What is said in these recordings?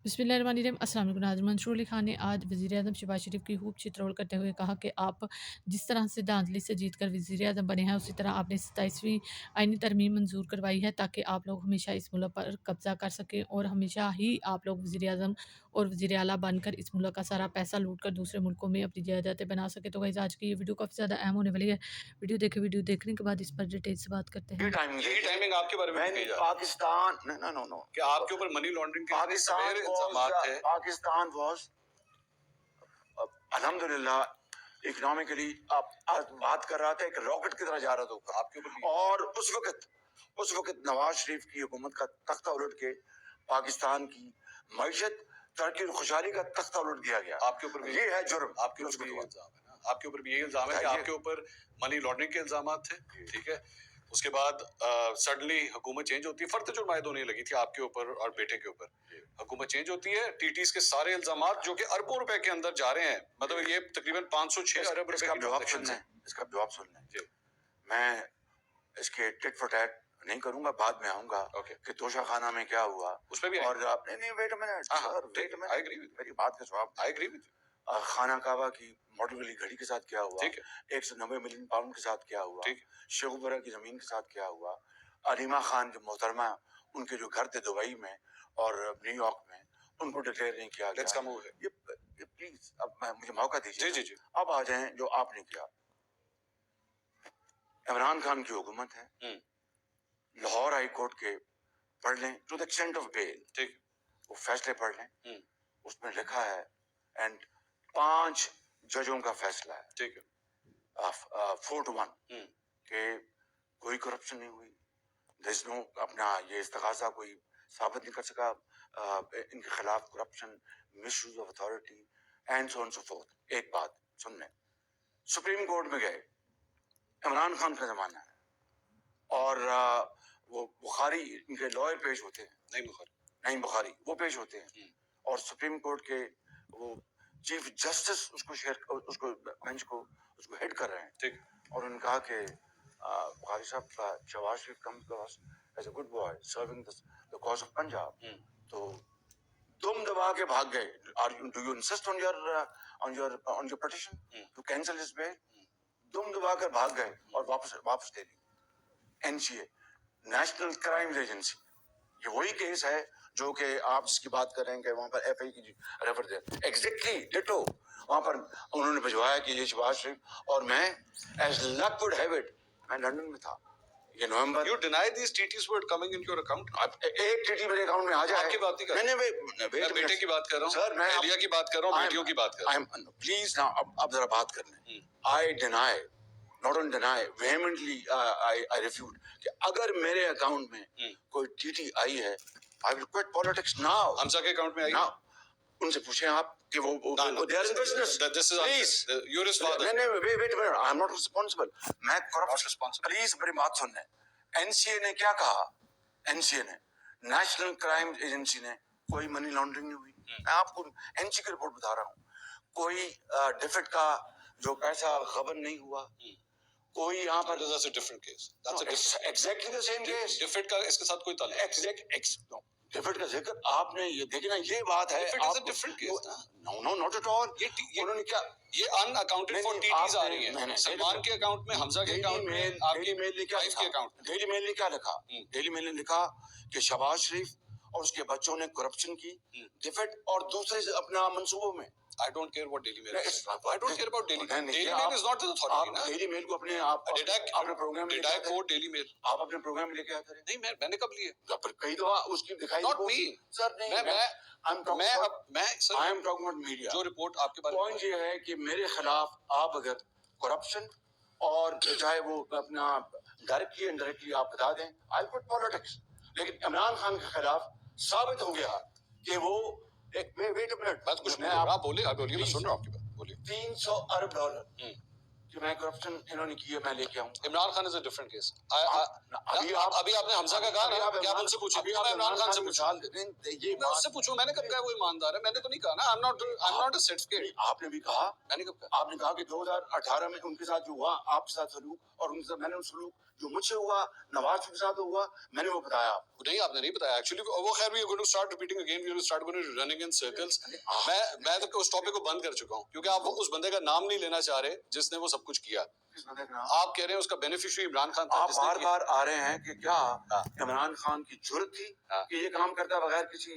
बिस्मिल्लाहिर्रहमानिर्रहीम। अस्सलाम वालेकुम नाज़रीन। मंसूर अली खान ने आज वज़ीर-ए-आज़म शहबाज शरीफ की खूब चित्रोड़ करते हुए कहा कि आप जिस तरह से धांधली से जीतकर वज़ीर-ए-आज़म बने हैं, उसी तरह आपने 27वीं आईनी तरमीम मंजूर करवाई है ताकि आप लोग हमेशा इस मुल्क पर कब्ज़ा कर सकें और हमेशा ही आप लोग वज़ीर-ए-आज़म और वज़ीर आला बनकर इस मुल्क का सारा पैसा लूट कर दूसरे मुल्कों में अपनी जायदादें बना सकें। तो गाइस, आज की ये वीडियो काफ़ी ज़्यादा अहम होने वाली है। वीडियो देखें, वीडियो देखने के बाद इस पर डिटेल से बात करते हैं। यही टाइमिंग आपके बारे में कही जा रही है। पाकिस्तान नो नो नो कि आपके ऊपर मनी लॉन्ड्रिंग के पाकिस्तान इल्जामात थे। पाकिस्तान वाज अल्हम्दुलिल्लाह इकोनॉमिकली आप बात कर रहा था, एक रॉकेट की तरह जा रहा था ऊपर आपके ऊपर भी। और उस वक्त नवाज शरीफ की हुकूमत का तख्ता उलट के पाकिस्तान की मईशत तरक्की और खुशहाली का तख्ता उलट दिया गया। आपके ऊपर भी ये है जुर्म। आपके ऊपर भी यही इल्जाम है ना, आपके ऊपर भी यही इल्जाम है कि आपके ऊपर मनी लॉन्ड्रिंग के इल्जामात थे। ठीक है, उसके बाद सडनली हुकूमत चेंज होती है, फर्द जुर्मायत होने लगी थी आपके ऊपर और बेटे के ऊपर। हुकूमत चेंज होती है, टीटीज के सारे इल्जामात जो कि अरबों रुपए के अंदर जा रहे हैं, मतलब ये तकरीबन 506 अरब रुपए इसका की जवाब ट्रांजैक्शन सुनना है। है, इसका जवाब सुनना है। जी, मैं इसके टिट फॉर टैट नहीं करूंगा, बाद में आऊंगा ओके, कि तोशा खाना में क्या हुआ उस पे भी और आपने नहीं wait a minute sir, wait a I agree minute, with मेरी बात का जवाब। आई एग्री विद खाना काबा की मॉडल वाली घड़ी के साथ क्या हुआ, ठीक है 190 मिलियन पाउंड के साथ क्या हुआ, ठीक शेखुपुरा की जमीन के साथ क्या हुआ, अलीमा खान जो मोहतरमा उनके जो घर थे दुबई में और न्यूयॉर्क में, उनको डिक्लेयर नहीं किया लेट्स गया। Come over. ये प्लीज अब मुझे मौका दीजिए। जी जी जी, अब आ जाएं जो आपने किया। इमरान खान की हुकूमत है, लाहौर हाई कोर्ट के पढ़ लें to the extent of bail, ठीक, वो फैसले पढ़ लें। उसमें लिखा है एंड 5 जजों का फैसला है, ठीक है, 4 to 1 कि कोई करप्शन नहीं हुई। There's no अपना ये इस्तगासा कोई साबित नहीं कर सका इनके खिलाफ corruption, misuse of authority and so on so fourth. एक बात सुनने, सुप्रीम कोर्ट में गए, इमरान खान का जमाना है और वो बुखारी इनके लॉयर पेश होते हैं, नहीं बुखारी वो पेश होते हैं और सुप्रीम कोर्ट के वो चीफ जस्टिस उसको बेंच को उसको हेड कर रहे हैं। ठीक, और उन्होंने कहा कि बुखारी साहब, Shahbaz Sharif come to us as a good boy serving the cause of Punjab, तो तुम दबा के भाग गए। Do you insist on your petition to cancel this bail? तुम दबा कर भाग गए और वापस ले ली। एनसीए, नेशनल क्राइम्स एजेंसी, ये वही केस है जो कि आप जिसकी बात कर रहे हैं कि वहां पर एफआई की रेफर दे एग्जैक्टली डिटो वहां पर उन्होंने भिजवाया कि ये शहबाज शरीफ और मैं as luck would have it मैं लंदन में था। ये नवंबर you deny this TTs were coming in your account. एक टीटी मेरे अकाउंट में आ जाए। आपकी बात नहीं कर रहा, मैं बेटे की बात कर रहा हूँ सर, मैं एलिया की बात कर रहा हूँ, बेटियों की बात कर रहा हूँ। प्लीज ना अब जरा बात कर लें। I deny, not only deny, vehemently I refute कि अगर मेरे अकाउंट में कोई टीटी आई है, I will quit politics now. Hamza के अकाउंट में आई नाउ उनसे पूछें आप कि वो they are in business. This is please your his father. नहीं wait minute, I am not responsible. मैं नॉट रिस्पांसिबल। प्लीज मेरी बात सुनने। एनसीए ने क्या कहा? एनसीए ने, नेशनल क्राइम एजेंसी ने, कोई मनी लॉन्ड्रिंग नहीं हुई। मैं आपको एनसीए की रिपोर्ट बता रहा हूँ। कोई डिफेक्ट का जो पैसा गबन नहीं हुआ, कोई यहाँ पर That's a different case. That's a different exactly the same case. Defect का इसके साथ कोई ताल्लुक डिफेक्ट का जिक्र आपने ये देखिए ना, ये बात है। Defect is a different case ना? No not at all. ये उन्होंने क्या, ये अनअकाउंटेड फॉर टीटीज आ रही हैं। सलमान के अकाउंट में, हमजा के अकाउंट में, आपकी मेल ने क्या वाइफ के अकाउंट में। डेली मेल ने क्या लिखा? डेली मेल ने लिखा कि शहबाज शरीफ और उसके बच्चों ने करप्शन की, डिफेक्ट और दूसरे से अपना मंसूबों में। I don't care what Daily Mail is. I don't care about Daily Mail. Daily Mail is not the authority आप ना। डेली मेल को अपने आप अपने प्रोग्राम में Did I quote Daily Mail? आप अपने प्रोग्राम में लेके आते रहे। नहीं, मैंने कब लिए? पर कई दफा उसकी दिखाई Not me. सर नहीं, मैं I am talking about media. जो रिपोर्ट आपके बारे में पॉइंट ये है कि मेरे खिलाफ आप अगर करप्शन और चाहे वो अपना डायरेक्टली इनडायरेक्टली आप बता दें, आई पुट पॉलिटिक्स। लेकिन इमरान खान के खिलाफ साबित हो गया कि वो एक वेट अ मिनट, बात कुछ नहीं, आप बोलिए मैं सुन रहा हूँ आपकी बात, बोलिए। 300 अरब डॉलर कि मैं करप्शन इन्होंने की है, मैं लेके आऊं। Imran Khan is a different case. अभी आपने हमजा का कहा ना कि आप उनसे पूछो, अभी मैं इमरान खान से पूछूं। ये मैं उससे पूछूं, मैंने कब कहा वो ईमानदार है? मैंने तो नहीं कहा ना। आई एम नॉट अ सर्टिफिकेट। आपने भी कहा, मैंने कब कहा? आपने कहा कि 2018 में उनके साथ जो हुआ आपके साथ सलूक और उनके साथ मैंने सलूक जो मुझसे हुआ, नवाज के साथ हुआ, मैंने वो बताया आपको। नहीं, आपने नहीं बताया एक्चुअली। वो खैर we are going to start repeating again, we will start going running in circles. मैं तो उस टॉपिक को बंद कर चुका हूं, क्योंकि आप उस बंदे का नाम नहीं लेना चाह रहे जिसने वो सब कुछ किया। किस बंदे का नाम? आप कह रहे हैं उसका बेनिफिशियरी इमरान खान था, आप जिसने बार बार आ रहे हैं कि क्या हाँ। इमरान खान की जुर्रत थी हाँ। कि ये काम करता बगैर किसी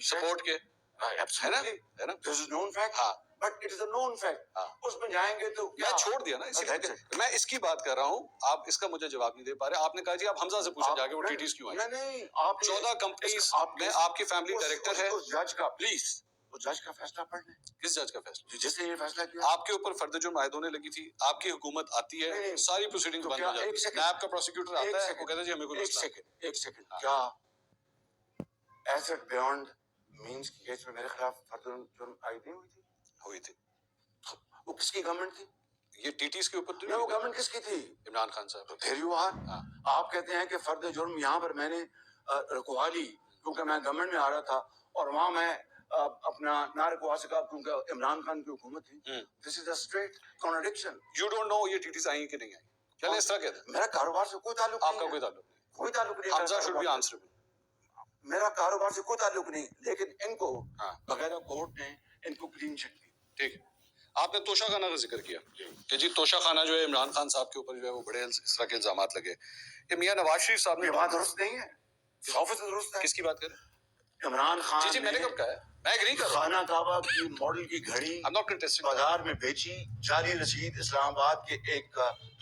सपोर्ट के, है ना? This is known fact. हाँ। But it is a known fact. हाँ। उसमें जाएंगे तो मैं छोड़ दिया ना इसी That's पे। मैं इसकी बात कर रहा हूँ, आप इसका मुझे जवाब नहीं दे पा रहे। आपने कहा जी आप हमजा से पूछे जाके वो टीटीज क्यों आई। नहीं, आप 14 कंपनीज में आपकी फैमिली डायरेक्टर है। उस जज का प्लीज, उस जज का फैसला पढ़ लें। किस जज का फैसला? जिसने ये फैसला किया। आपके ऊपर फर्द जुर्म आयद होने लगी थी, आपकी हुकूमत आती है, नहीं, सारी प्रोसीडिंग्स तो बंद क्या हो जाती एक है। सेकंड, नैब का प्रोसिक्यूटर आता है, वो कहता है जी हमें कोई एक मसला नहीं। सेकंड, हाँ। क्या एसेट बियॉन्ड मींस की केस में मेरे खिलाफ फर्द जुर्म आयद नहीं हुई थी? हुई थी। वो किसकी गवर्नमेंट थी? ये टीटीज के ऊपर तो नहीं, वो गवर्नमेंट किसकी थी? इमरान खान साहब। फिर यू आर, हाँ। आप कहते हैं कि फर्द जुर्म यहाँ पर मैंने रुकवा ली क्योंकि मैं गवर्नमेंट में आ रहा था और वहाँ मैं अपना ना रुकवा सका क्योंकि इमरान खान की हुकूमत थी। This is a straight contradiction. You don't know ये टीटीज आई कि नहीं आई। चले इस तरह कहते हैं। मेरा कारोबार से कोई ताल्लुक नहीं आपका है। कोई ताल्लुक नहीं। कोई ताल्लुक नहीं। Hamza should be answerable. मेरा कारोबार से कोई ताल्लुक नहीं, लेकिन इनको हाँ। बगैर कोर्ट ने इनको क्लीन चिट दी। ठीक है। आपने तोशा खाना का जिक्र किया कि जी तोशा खाना जो है इमरान खान साहब के ऊपर जो है वो बड़े इस तरह के इल्जामात लगे। ये मियां नवाज शरीफ साहब ने ये बात दुरुस्त नहीं है, 100% दुरुस्त है। किसकी बात करें? इमरान खान जी जी मैंने कब कहा है? मैं एग्री कर रहा हूं। खाना काबा की मॉडल की घड़ी आई एम नॉट कंटेस्टिंग। बाजार में बेची, जाली रसीद इस्लामाबाद के एक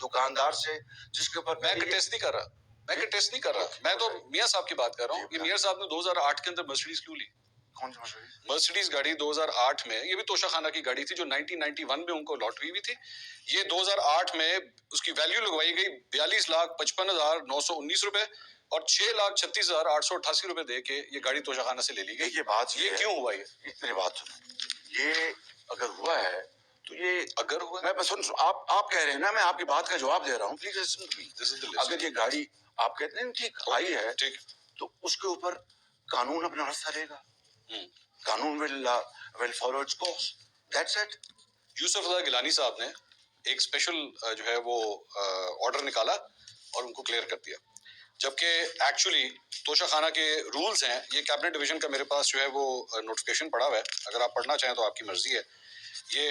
दुकानदार से, जिसके ऊपर मैं कंटेस्ट नहीं कर रहा। मैं कंटेस्ट नहीं कर रहा। मैं तो मियां साहब की बात कर रहा हूँ। ये मियां साहब ने 2008 के अंदर मर्सिडीज क्यों ली? कौन सी मर्सिडीज? मर्सिडीज गाड़ी 2008 में, ये भी तोशा खाना की गाड़ी थी जो 1991 में उनको लॉटरी हुई थी। ये 2008 में उसकी वैल्यू लगवाई गई 42,55,919 रुपए और 6,36,888 रुपए दे के ये गाड़ी तोशा खाना से ले ली गई। ये बात ये क्यों हुआ? ये मेरी बात सुनो, ये अगर हुआ है तो ये अगर हुआ, मैं बस आप कह रहे हैं ना, मैं आपकी बात का जवाब दे रहा हूँ। Please listen to me. This is the list. अगर ये गाड़ी आप कहते हैं ठीक आई है, ठीक, तो उसके ऊपर कानून अपना रास्ता लेगा। कानून will follow its course. That's it. Yusuf रज़ा गिलानी साहब ने एक स्पेशल जो है वो ऑर्डर निकाला और उनको क्लियर कर दिया, जबकि एक्चुअली तोशा खाना के रूल्स हैं। ये कैबिनेट डिवीजन का मेरे पास जो है वो नोटिफिकेशन पड़ा हुआ है, अगर आप पढ़ना चाहें तो आपकी मर्जी है। ये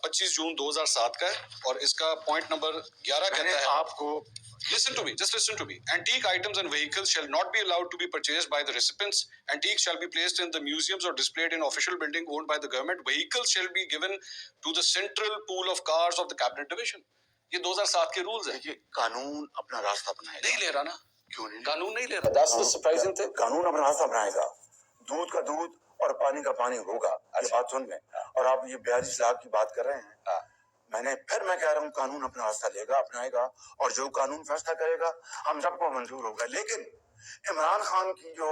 25 जून 2007 का है और इसका पॉइंट नंबर 11 कहता है आपको Listen to me, just listen to me. Antique items and vehicles shall not be allowed to be purchased by the recipients. Antiques shall be placed in the museums or displayed in official building owned by the government. Vehicles shall be given to the central pool of cars of the cabinet division. ये 2007 के rules हैं। देखिए, कानून अपना रास्ता बनाएगा। नहीं ले रहा ना? क्यों नहीं? कानून नहीं ले रहा। That's the surprising thing. कानून अपना रास्ता बनाएगा। दूध का दूध और पानी का पानी होगा। ये बात सुन लें। और आप ये 42 लाख की बात कर रहे हैं। मैं कह रहा हूँ कानून अपना रास्ता लेगा, अपनाएगा, और जो कानून फैसला करेगा हम सबको मंजूर होगा। लेकिन इमरान खान की जो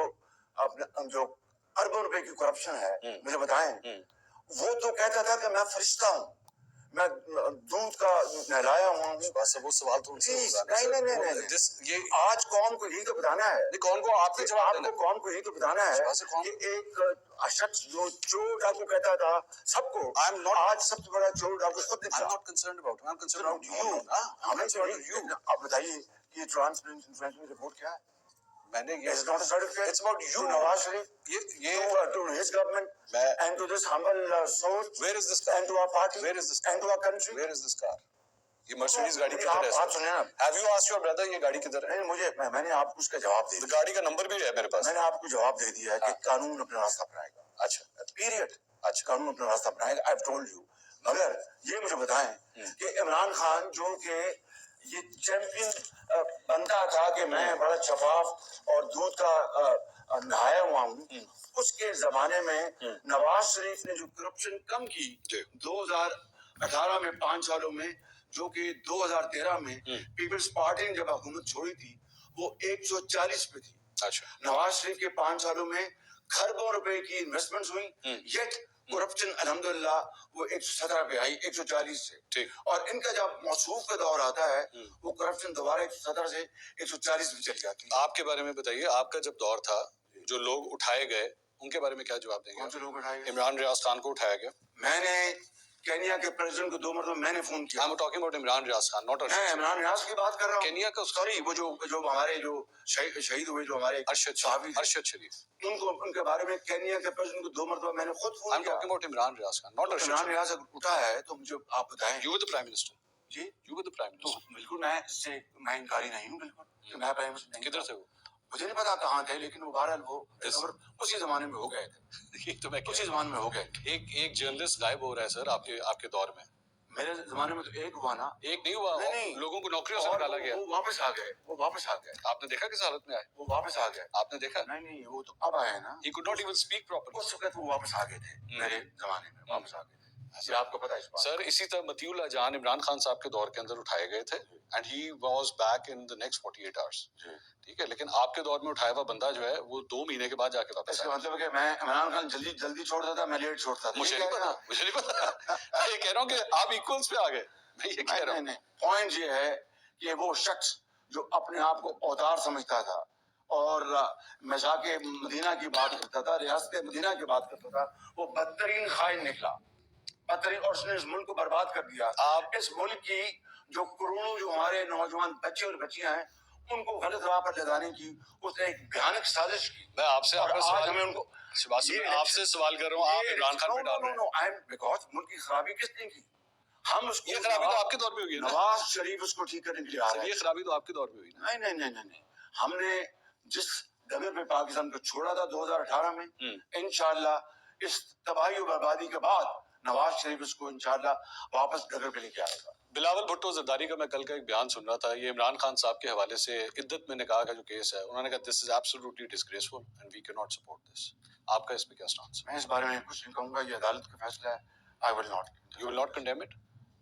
अरबों रुपए की करप्शन है, मुझे बताएं, वो तो कहता था कि मैं फरिश्ता हूँ, मैं दूध का नहलाया हुआ हूँ। वो सवाल तो उनसे नहीं, ये आज कौन को यही तो बताना है। कौन को आपको जवाब देना? आपको कौन को यही तो बताना है कि एक शख्स जो चोर डाकू कहता था सबको, आज सबसे बड़ा चोर डाकू खुद निकला। I'm not concerned about him. I'm concerned about you. I'm concerned about you. आप बताइए ये ट्रांसपेरेंसी इंफॉर्मेशन रिपोर्ट क्या है? मैंने ये It's not a certificate. It's about you. Nawaz Sharif, ये to his government and to this humble soul. Where is this car? And to our party. Where is this car? And to our country. Where is this car? ये Mercedes गाड़ी आप किधर है? बात सुनिए ना। Have you asked your brother ये गाड़ी किधर है? नहीं, मैंने आपको उसका जवाब दे दिया। गाड़ी का नंबर भी है मेरे पास। मैंने आपको जवाब दे दिया है कि कानून अपना रास्ता अपनाएगा। अच्छा, पीरियड। अच्छा, कानून अपना रास्ता अपनाएगा। I've told you. मगर ये मुझे बताएं कि इमरान खान जो कि ये चैंपियन बनता था कि मैं बड़ा शफाफ और दूध का नहाया हुआ हूँ, उसके जमाने में नवाज शरीफ ने जो करप्शन कम की 2018 में 5 सालों में, जो कि 2013 में पीपल्स पार्टी ने जब हुकूमत छोड़ी थी वो 140 पे थी। अच्छा, नवाज शरीफ के 5 सालों में खरबों रुपए की इन्वेस्टमेंट्स हुई, येट करप्शन अल्हम्दुलिल्लाह वो 117 पे आई 140 से। ठीक। और इनका जब मौसूफ का दौर आता है वो करप्शन दोबारा 117 से 140 में चली जाती है। आपके बारे में बताइए, आपका जब दौर था जो लोग उठाए गए उनके बारे में क्या जवाब देंगे? कौन से लोग उठाए गए? इमरान रियाज खान को उठाया गया। मैंने کینیا کے پریزیڈنٹ کو 2 مرتبہ میں نے فون کیا. I'm talking about Imran Riaz Khan, not میں Arshad. عمران ریاض کی بات کر رہا ہوں. کینیا کا سوری وہ جو ہمارے جو شہید ہوئے جو ہمارے صحافی تھے، ارشد شریف. ان کے بارے میں کینیا کے پریزیڈنٹ کو 2 مرتبہ میں نے خود فون I'm کیا. talking about Imran Riaz Khan, not Arshad Imran Sharif. ریاض اگر اٹھا ہے تو مجھے آپ بتائیں. You were the Prime Minister. G You were the Prime تو Minister. بالکل میں اس سے میں انکاری نہیں ہوں بالکل کہ میں پرائم منسٹر نہیں کدھر تھا. تھے وہ؟ مجھے نہیں پتا کہاں تھے، لیکن وہ بہرحال وہ خبر اسی زمانے میں ہو گئے تھے. یہ تو میں اسی زمانے میں ہو گئے. ایک جرنلسٹ غائب ہو رہا ہے سر آپ کے دور میں. میرے زمانے میں تو ایک ہوا نا. ایک نہیں ہوا، نہیں. لوگوں کو نوکریوں سے اور نکالا گیا. وہ واپس آ گئے. وہ واپس آ گئے. آپ نے دیکھا کس حالت میں آئے؟ وہ واپس آ گئے. آپ نے دیکھا؟ نہیں وہ تو اب آئے نا. He could not even speak properly. اس وقت وہ واپس آ گئے تھے. میرے زمانے میں واپس آ گئے تھے. یہ آپ کو پتا ہے اس بات. سر اسی طرح مطیع اللہ جان عمران خان صاحب کے دور کے اندر اٹھائے گئے تھے and he was back in the next 48 hours. ٹھیک ہے، لیکن آپ کے دور میں اٹھایا ہوا بندہ جو ہے وہ 2 مہینے کے بعد جا کے واپس اس کا آیا. مطلب ہے کہ میں عمران خان جلدی چھوڑتا تھا، میں لیٹ چھوڑتا تھا. مجھے نہیں پتا، مجھے نہیں پتا. میں یہ کہہ رہا ہوں کہ آپ ایکولس پہ آ گئے. میں یہ کہہ رہا ہوں. پوائنٹ یہ ہے کہ وہ شخص جو اپنے آپ کو اوتار سمجھتا تھا اور مزاق مدینہ کی بات کرتا تھا، ریاست مدینہ کی بات کرتا تھا، وہ بدترین خائن نکلا. بدترین، اور اس نے اس ملک کو برباد کر دیا. آپ اس ملک کی جو کروڑوں جو ہمارے نوجوان بچے اور بچیاں ہیں ان کو غلط راہ پر لگانے کی اس نے ایک بھیانک سازش کی. میں آپ سے ہمیں ان کو آپ سے سوال کر رہا ہوں، آپ عمران خان پہ ڈال رہے ہیں. بیکاز ملک کی خرابی کس نے کی؟ ہم اس کو یہ خرابی تو آپ کے دور میں ہوئی ہے نا. نواز شریف اس کو ٹھیک کرنے کے لیے آ رہا ہے. یہ خرابی تو آپ کے دور میں ہوئی نا. نہیں. ہم نے جس ڈگر پہ پاکستان کو چھوڑا تھا 2018 میں، انشاءاللہ اس تباہی و بربادی کے بعد نواز شریف اس کو انشاءاللہ واپس ڈگر پہ لے کے آئے گا. بلاول بھٹو زرداری کا میں کل کا ایک بیان سن رہا تھا. یہ عمران خان صاحب کے حوالے سے عدت میں نکاح کا جو کیس ہے، انہوں نے کہا this is absolutely disgraceful and we can not support this. آپ کا اس پہ کیا اسٹانس ہے؟ میں اس بارے میں کچھ نہیں کہوں گا، یہ عدالت کا فیصلہ ہے. I will not. You will not condemn it?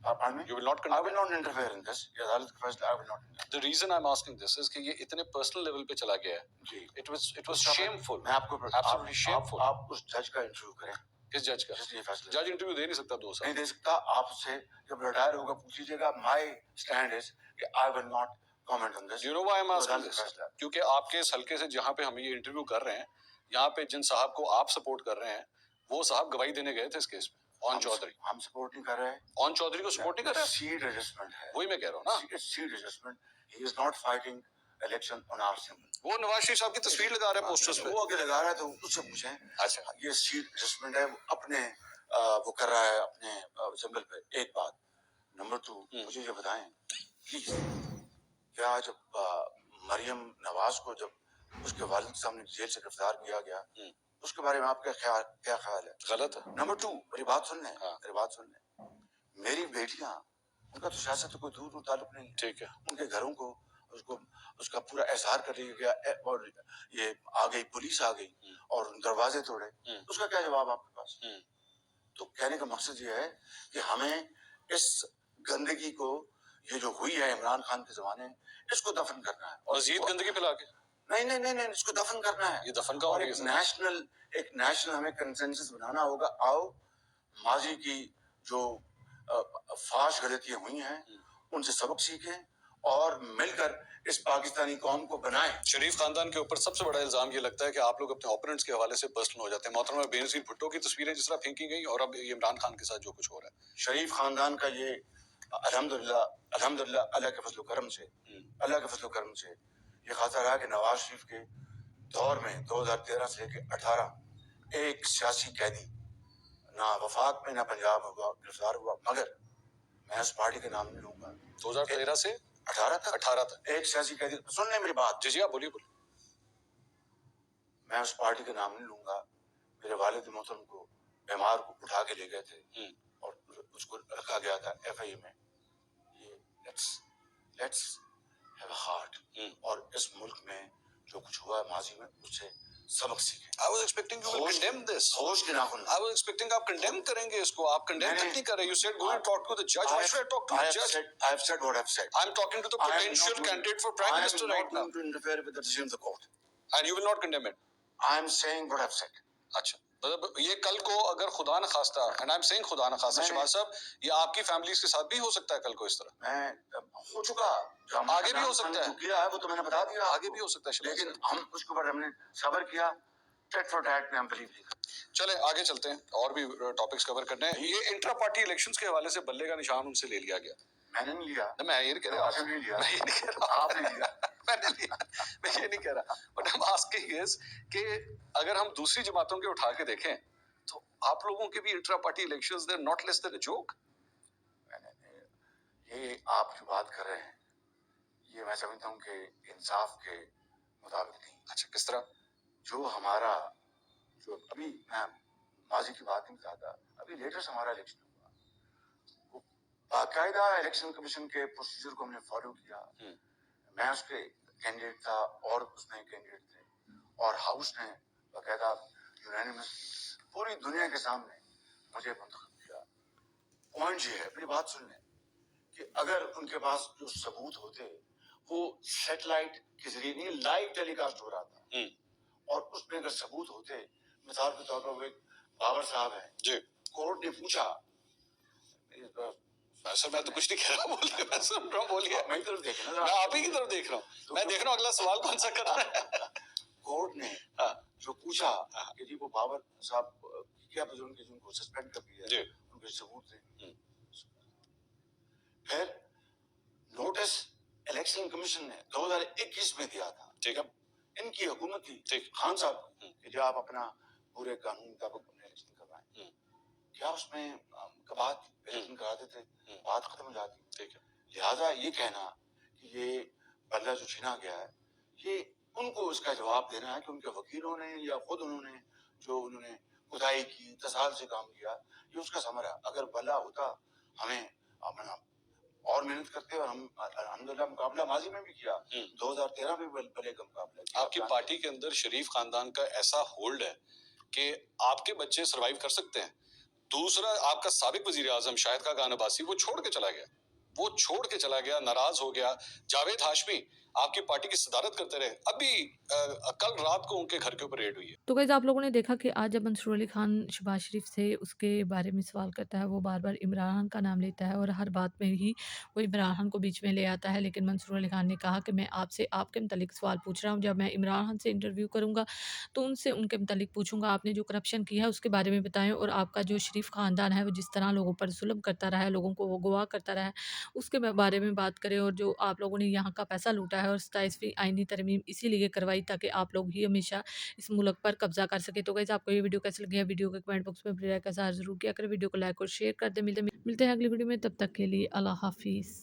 Pardon me? You will not I condemn will it? not interfere in this. یہ عدالت کا فیصلہ I will not interfere. The reason I'm asking this is کہ یہ اتنے personal level پہ چلا گیا ہے. جی It was shameful. میں آپ کو Absolutely shameful. آپ اس جج کا انٹرویو کریں کس جج کا؟ جس نے یہ فیصلہ جج انٹرویو دے نہیں سکتا 2 سال. نہیں دے سکتا. آپ سے جب ریٹائر ہوگا پوچھ لیجیے گا. مائی اسٹینڈ از کہ I will not comment on this. You know why I'm asking عدالت this? کا فیصلہ ہے. کیونکہ آپ کے اس حلقے سے جہاں پہ ہم یہ انٹرویو کر رہے ہیں، یہاں پہ جن صاحب کو آپ سپورٹ کر رہے ہیں وہ صاحب گواہی دینے گئے تھے اس کیس میں. اون چودھری. ہم سپورٹ نہیں کر رہے. اون چودھری کو سپورٹ نہیں کر رہے. سیٹ ایڈجسٹمنٹ ہے. وہی میں کہہ رہا ہوں نا. Seat adjustment. He is not fighting election on our symbol. وہ نواز شریف صاحب کی تصویر لگا رہے ہیں پوسٹرز پہ. وہ اگر لگا رہا ہے تو اس سے پوچھیں. اچھا یہ سیٹ ایڈجسٹمنٹ ہے. وہ اپنے وہ کر رہا ہے اپنے سمبل پہ. ایک بات. نمبر 2 مجھے یہ بتائیں پلیز، کیا جب مریم نواز کو جب اس کے والد کے سامنے جیل سے گرفتار کیا گیا اس کے بارے میں آپ کا کیا خیال ہے؟ غلط ہے. نمبر 2 میری بات سن لیں. میری بات سن لیں. میری بیٹیاں، ان کا تو سیاست سے کوئی دور تعلق نہیں ہے. ٹھیک ہے. ان کے گھروں کو اس کا پورا اظہار کر لیا گیا اور یہ آ گئی پولیس آ گئی اور دروازے توڑے. اس کا کیا جواب آپ کے پاس؟ تو کہنے کا مقصد یہ ہے کہ ہمیں اس گندگی کو، یہ جو ہوئی ہے عمران خان کے زمانے میں، اس کو دفن کرنا ہے. اور مزید گندگی پھیلا کے نہیں اس کو دفن کرنا ہے. یہ دفن کا اور ہوگا ایک نیشنل ہمیں کنسنسس بنانا ہوگا. آؤ ماضی کی جو فاش غلطیاں ہوئی ہیں ان سے سبق سیکھیں اور مل کر اس پاکستانی قوم کو بنائیں. شریف خاندان کے اوپر سب سے بڑا الزام یہ لگتا ہے کہ آپ لوگ اپنے اوپوننٹس کے حوالے سے پرسنل ہو جاتے ہیں. محترمہ بینظیر بھٹو کی تصویریں جس طرح پھینکی گئی اور اب یہ عمران خان کے ساتھ جو کچھ ہو رہا ہے. شریف خاندان کا یہ الحمدللہ اللہ کے فضل و کرم سے یہ خاطر رہا کہ نواز شریف کے دور میں 2013 سے لے کے 18 ایک سیاسی قیدی نہ وفاق میں نہ پنجاب گرفتار ہوا. مگر میں اس پارٹی کا نام نہیں لوں گا. 2013 سے 18 تک ایک سیاسی قیدی. سن لیں میری بات. جی آپ بولیے. میں اس پارٹی کا نام نہیں لوں گا. میرے والد محترم کو بیمار کو اٹھا کے لے گئے تھے اور اس کو رکھا گیا تھا FIA میں. یہ لیٹس ہیو اے ہارٹ. اور اس ملک میں جو کچھ ہوا ہے ماضی میں اس سے سبق سیکھیں. I was expecting you will condemn this. ہوش کے ناخن. I was expecting آپ condemn کریں گے اس کو. آپ condemn تک نہیں کر رہے. You said go and talk to the judge. Why should I talk to the judge? I have said what I have said. I'm talking to the potential candidate for prime minister right now. I am not going to interfere with the decision of the court. And you will not condemn it. I am saying what I have said. اچھا مطلب یہ کل کو اگر خدا نخواستہ and I am seeing خدا نخواستہ شہباز صاحب یہ آپ کی فیملیز کے ساتھ بھی ہو سکتا ہے کل کو اس طرح. میں ہو چکا. آگے بھی ہو سکتا ہے. کیا ہے وہ تو میں نے بتا دیا. آگے بھی ہو سکتا ہے. لیکن ہم اس کے اوپر ہم نے صبر کیا. टेट फॉर टैट में हम बिलीव नहीं करते। चले आगे चलते हैं, और भी टॉपिक्स कवर करने हैं। ये इंट्रा पार्टी इलेक्शंस के हवाले से बल्ले का निशान उनसे ले लिया गया। मैंने नहीं लिया, मैं ये नहीं कह रहा, आपने नहीं लिया, मैं ये नहीं कह रहा, आपने लिया, मैंने लिया, मैं ये नहीं कह रहा, बट हम आस्किंग इज कि अगर हम दूसरी जमातों के उठा के देखें तो आप लोगों के भी intra party elections they not less than a joke. ये आप जो बात कर रहे हैं ये मैं समझता हूँ कि इंसाफ के मुताबिक नहीं। अच्छा, किस तरह? जो हमारा जो अभी मैं माजी की बात नहीं बताता, अभी लेटेस्ट हमारा इलेक्शन हुआ, वो बाकायदा इलेक्शन कमीशन के प्रोसीजर को हमने फॉलो किया। मैं उसके कैंडिडेट था और उसमें कैंडिडेट थे, और हाउस ने बाकायदा यूनानिमस पूरी दुनिया के सामने मुझे मुंतखब किया। पॉइंट ये है, अपनी बात सुन लें, कि अगर उनके पास जो सबूत होते वो सैटेलाइट के जरिए नहीं, लाइव टेलीकास्ट हो रहा था, और उसमें अगर सबूत होते, मिसाल के तौर पर वो एक बाबर साहब है जी, कोर्ट ने पूछा, सर मैं तो कुछ नहीं कह रहा, बोलिए, मैं सुन रहा हूँ, बोलिए। मैं तरफ देखे ना, मैं आप ही की तरफ देख रहा हूँ, मैं देख रहा हूँ अगला सवाल कौन सा कर रहा है। कोर्ट ने जो पूछा कि जी वो बाबर साहब क्या बुजुर्ग के जिनको सस्पेंड कर दिया, उनके सबूत थे। फिर नोटिस इलेक्शन कमीशन ने 2021 में दिया था, जब इनकी हुकूमत थी, खान साहब कि जो आप अपना पूरे कानून मुताबिक अपने इलेक्शन करवाएं, क्या उसमें कबात इलेक्शन कराते थे, बात खत्म हो जाती। लिहाजा ये कहना कि ये बल्ला जो छीना गया है, ये उनको इसका जवाब देना है कि उनके वकीलों ने या खुद उन्होंने जो उन्होंने खुदाई की, तसाल से काम किया, ये उसका समर है। अगर बल्ला होता, हमें अपना और मेहनत करते, और हम अल्हम्दुलिल्लाह मुकाबला माजी में भी किया, 2013 में बल्ले का मुकाबला किया। आपकी पार्टी के अंदर शरीफ खानदान का ऐसा होल्ड है कि आपके बच्चे सरवाइव कर सकते हैं। दूसरा, आपका साबिक वजीर आजम शाहिद खान अब्बासी वो छोड़ के चला गया, नाराज हो गया। जावेद हाशमी आपकी पार्टी की सदारत करते रहे, अभी कल रात को उनके घर के ऊपर रेड हुई है। तो गाइस आप लोगों ने देखा कि आज जब मंसूर अली खान शहबाज शरीफ से उसके बारे में सवाल करता है, वो बार बार इमरान खान का नाम लेता है और हर बात में ही वो इमरान खान को बीच में ले आता है। लेकिन मंसूर अली खान ने कहा कि मैं आपसे आपके मतलब सवाल पूछ रहा हूँ, जब मैं इमरान खान से इंटरव्यू करूँगा तो उनसे उनके मतलब पूछूंगा, आपने जो करप्शन किया है उसके बारे में बताएं, और आपका जो शरीफ ख़ानदान है वो जिस तरह लोगों पर जुल्म करता रहा है, लोगों को वो गवाह करता रहा है, उसके बारे में बात करें। और जो आप लोगों ने यहाँ का पैसा लूटा है, और 27वीं आईनी तरमीम इसीलिए करवाई ताकि आप लोग ही हमेशा इस मुल्क पर कब्जा कर सके। तो गाइस आपको ये वीडियो कैसी लगी है, वीडियो के कमेंट बॉक्स में अपनी राय का इज़हार ज़रूर किया करें। वीडियो को लाइक और शेयर कर दें। मिलते हैं अगली वीडियो में, तब तक के लिए अल्लाह हाफिज़।